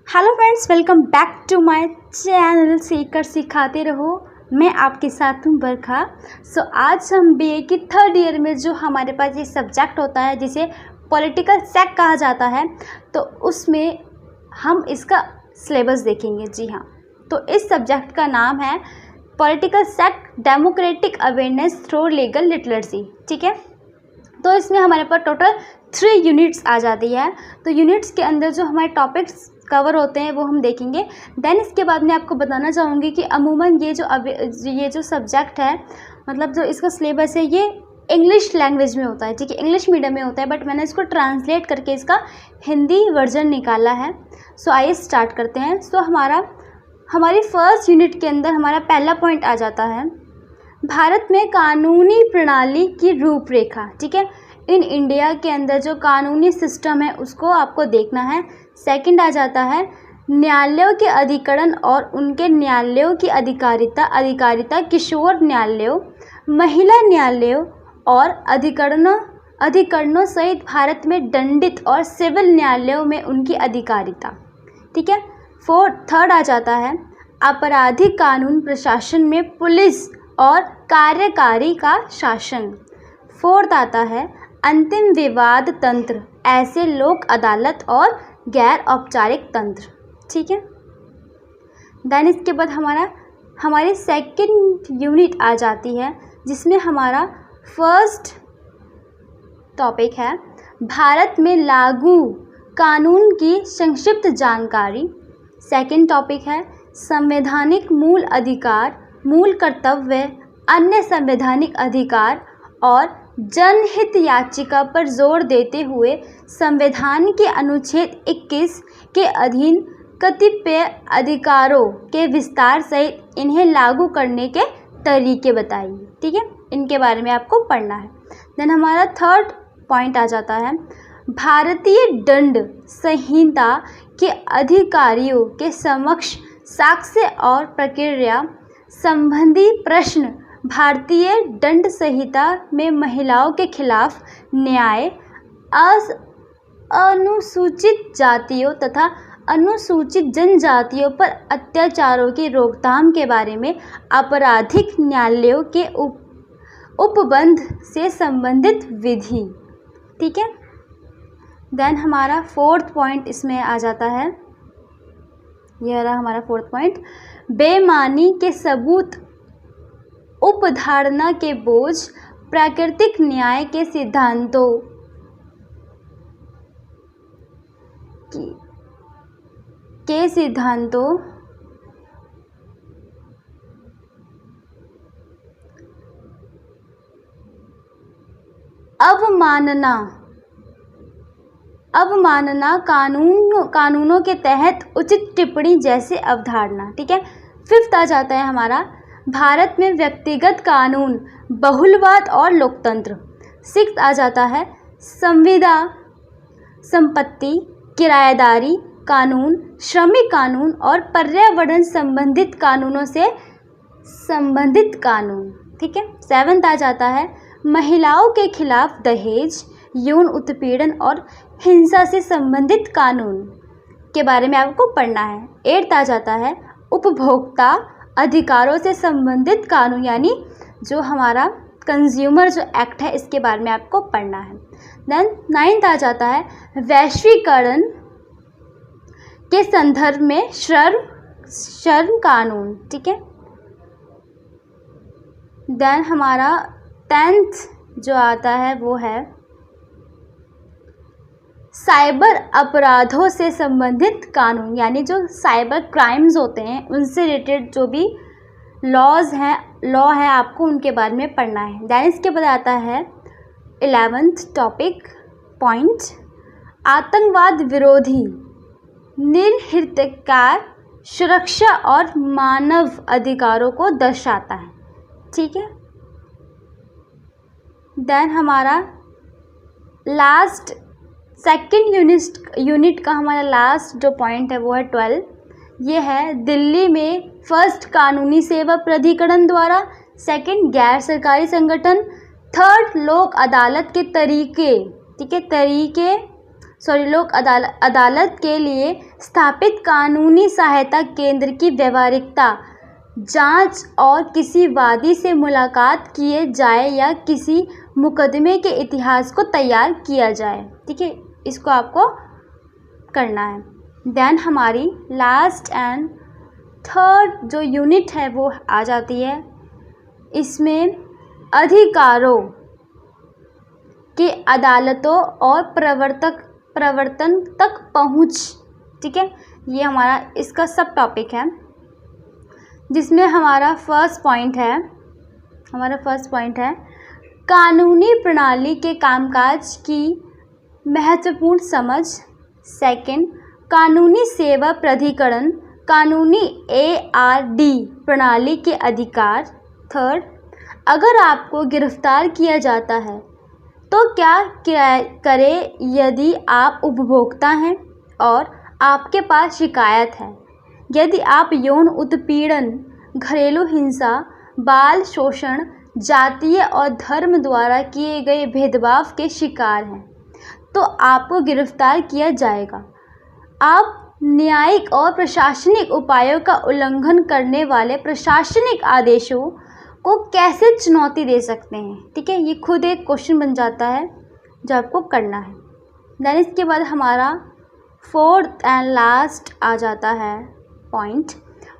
Hello friends, welcome back to my channel सीखकर सिखाते रहो। मैं आपके साथ हूँ बरखा। आज हम बीए की थर्ड ईयर में जो हमारे पास ये सब्जेक्ट होता है जिसे पॉलिटिकल सेक कहा जाता है, तो उसमें हम इसका सिलेबस देखेंगे। जी हाँ, तो इस सब्जेक्ट का नाम है political sec democratic awareness through legal literacy. ठीक है, तो इसमें हमारे पास टोटल 3 यूनिट्स आ जाती है। तो यूनिट्स के अंदर जो हमारे टॉपिक्स कवर होते हैं वो हम देखेंगे। देन इसके बाद मैं आपको बताना चाहूँगी कि अमूमन ये जो सब्जेक्ट है, मतलब जो इसका सिलेबस है, ये इंग्लिश लैंग्वेज में होता है। ठीक है, इंग्लिश मीडियम में होता है, बट मैंने इसको ट्रांसलेट करके इसका हिंदी वर्जन निकाला है। आइए स्टार्ट करते हैं। हमारी फर्स्ट यूनिट के अंदर हमारा पहला पॉइंट आ जाता है भारत में कानूनी प्रणाली की रूपरेखा। ठीक है, इन इंडिया के अंदर जो कानूनी सिस्टम है उसको आपको देखना है। सेकंड आ जाता है न्यायालयों के अधिकरण और उनके न्यायालयों की अधिकारिता किशोर न्यायालयों, महिला न्यायालयों और अधिकरणों सहित भारत में दंडित और सिविल न्यायालयों में उनकी अधिकारिता। ठीक है, थर्ड आ जाता है आपराधिक कानून प्रशासन में पुलिस और कार्यकारी का शासन। फोर्थ आता है अंतिम विवाद तंत्र, ऐसे लोक अदालत और गैर औपचारिक तंत्र। ठीक है, देन इसके बाद हमारी सेकंड यूनिट आ जाती है जिसमें हमारा फर्स्ट टॉपिक है भारत में लागू कानून की संक्षिप्त जानकारी। सेकंड टॉपिक है संवैधानिक मूल अधिकार, मूल कर्तव्य, अन्य संवैधानिक अधिकार और जनहित याचिका पर जोर देते हुए संविधान के अनुच्छेद 21 के अधीन कतिपय अधिकारों के विस्तार सहित इन्हें लागू करने के तरीके बताइए। ठीक है, इनके बारे में आपको पढ़ना है। देन हमारा थर्ड पॉइंट आ जाता है भारतीय दंड संहिता के अधिकारियों के समक्ष साक्ष्य और प्रक्रिया संबंधी प्रश्न, भारतीय दंड संहिता में महिलाओं के खिलाफ न्याय, अनुसूचित जातियों तथा अनुसूचित जनजातियों पर अत्याचारों की रोकथाम के बारे में आपराधिक न्यायालयों के उपबंध से संबंधित विधि। ठीक है, देन हमारा फोर्थ पॉइंट इसमें आ जाता है, यह रहा हमारा फोर्थ पॉइंट बेईमानी के सबूत, उपधारणा के बोझ, प्राकृतिक न्याय के सिद्धांतों अवमानना कानूनों के तहत उचित टिप्पणी जैसे अवधारणा। ठीक है, फिफ्थ आ जाता है हमारा भारत में व्यक्तिगत कानून, बहुलवाद और लोकतंत्र। सिक्स्थ आ जाता है संविदा, संपत्ति, किराएदारी कानून, श्रमिक कानून और पर्यावरण संबंधित कानूनों से संबंधित कानून। ठीक है, सेवंथ आ जाता है महिलाओं के खिलाफ दहेज, यौन उत्पीड़न और हिंसा से संबंधित कानून के बारे में आपको पढ़ना है। एट्थ आ जाता है उपभोक्ता अधिकारों से संबंधित कानून, यानी जो हमारा कंज्यूमर जो एक्ट है इसके बारे में आपको पढ़ना है। देन नाइन्थ आ जाता है वैश्वीकरण के संदर्भ में श्रम कानून। ठीक है, देन हमारा 10th जो आता है वो है साइबर अपराधों से संबंधित कानून, यानी जो साइबर क्राइम्स होते हैं उनसे रिलेटेड जो भी लॉ है आपको उनके बारे में पढ़ना है। देन इसके बाद आता है 11th टॉपिक पॉइंट आतंकवाद विरोधी निरहृतकार सुरक्षा और मानव अधिकारों को दर्शाता है। ठीक है, देन हमारा लास्ट सेकंड यूनिट का हमारा लास्ट जो पॉइंट है वो है 12। ये है दिल्ली में फर्स्ट कानूनी सेवा प्राधिकरण द्वारा, सेकंड गैर सरकारी संगठन, थर्ड लोक अदालत के तरीके। ठीक है, तरीके लोक अदालत के लिए स्थापित कानूनी सहायता केंद्र की व्यवहारिकता जांच और किसी वादी से मुलाकात किए जाए या किसी मुकदमे के इतिहास को तैयार किया जाए। ठीक है, इसको आपको करना है। देन हमारी लास्ट एंड थर्ड जो यूनिट है वो आ जाती है। इसमें अधिकारों के अदालतों और प्रवर्तन तक पहुंच। ठीक है, ये हमारा इसका सब टॉपिक है, जिसमें हमारा फर्स्ट पॉइंट है कानूनी प्रणाली के कामकाज की महत्वपूर्ण समझ। सेकंड, कानूनी सेवा प्राधिकरण कानूनी ARD प्रणाली के अधिकार। थर्ड, अगर आपको गिरफ्तार किया जाता है तो क्या करें यदि आप उपभोक्ता हैं और आपके पास शिकायत है, यदि आप यौन उत्पीड़न, घरेलू हिंसा, बाल शोषण, जातीय और धर्म द्वारा किए गए भेदभाव के शिकार हैं, तो आपको गिरफ्तार किया जाएगा। आप न्यायिक और प्रशासनिक उपायों का उल्लंघन करने वाले प्रशासनिक आदेशों को कैसे चुनौती दे सकते हैं। ठीक है, ये खुद एक क्वेश्चन बन जाता है जो आपको करना है। देन इसके बाद हमारा फोर्थ एंड लास्ट आ जाता है पॉइंट,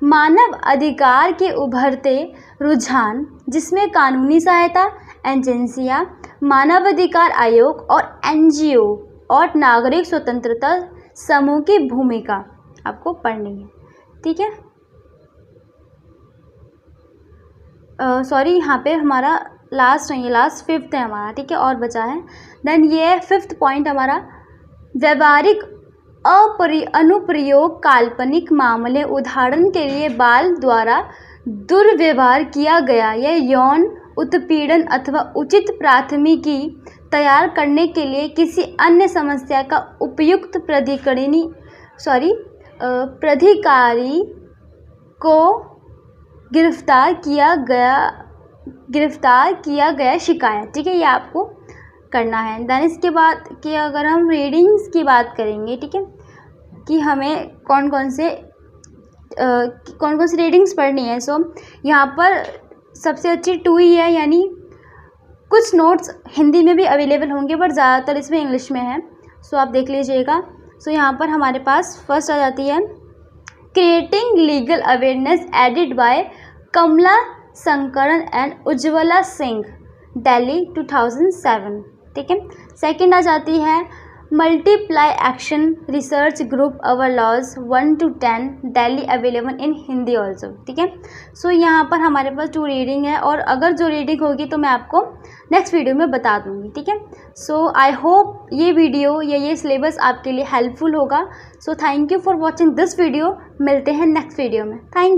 मानव अधिकार के उभरते रुझान, जिसमें कानूनी सहायता एजेंसियां, मानवाधिकार आयोग और NGO और नागरिक स्वतंत्रता समूह की भूमिका आपको पढ़नी है। ठीक है, यहाँ पे हमारा लास्ट फिफ्थ है हमारा। ठीक है, और बचा है। देन ये फिफ्थ पॉइंट हमारा व्यवहारिक अनुप्रयोग काल्पनिक मामले, उदाहरण के लिए बाल द्वारा दुर्व्यवहार किया गया या यौन उत्पीड़न अथवा उचित प्राथमिकी तैयार करने के लिए किसी अन्य समस्या का उपयुक्त प्राधिकारी को गिरफ्तार किया गया शिकायत। ठीक है, ये आपको करना है। देन इसके बाद कि अगर हम रीडिंग्स की बात करेंगे, ठीक है, कि हमें कौन कौन से रीडिंग्स पढ़नी है। यहाँ पर सबसे अच्छी 2 ही है, यानी कुछ नोट्स हिंदी में भी अवेलेबल होंगे बट ज़्यादातर इसमें इंग्लिश में है। आप देख लीजिएगा। यहाँ पर हमारे पास फर्स्ट आ जाती है creating legal awareness edited by Kamala Shankaran and Ujjwala Singh, Delhi 2007। ठीक है, सेकंड आ जाती है multiply action research group our laws 1 to 10, Delhi, available in Hindi also. ठीक है, यहाँ पर हमारे पास 2 रीडिंग है, और अगर जो रीडिंग होगी तो मैं आपको नेक्स्ट वीडियो में बता दूंगी। ठीक है, आई होप ये वीडियो या ये सिलेबस आपके लिए हेल्पफुल होगा। Thank you for watching this video. मिलते हैं नेक्स्ट वीडियो में। Thank you.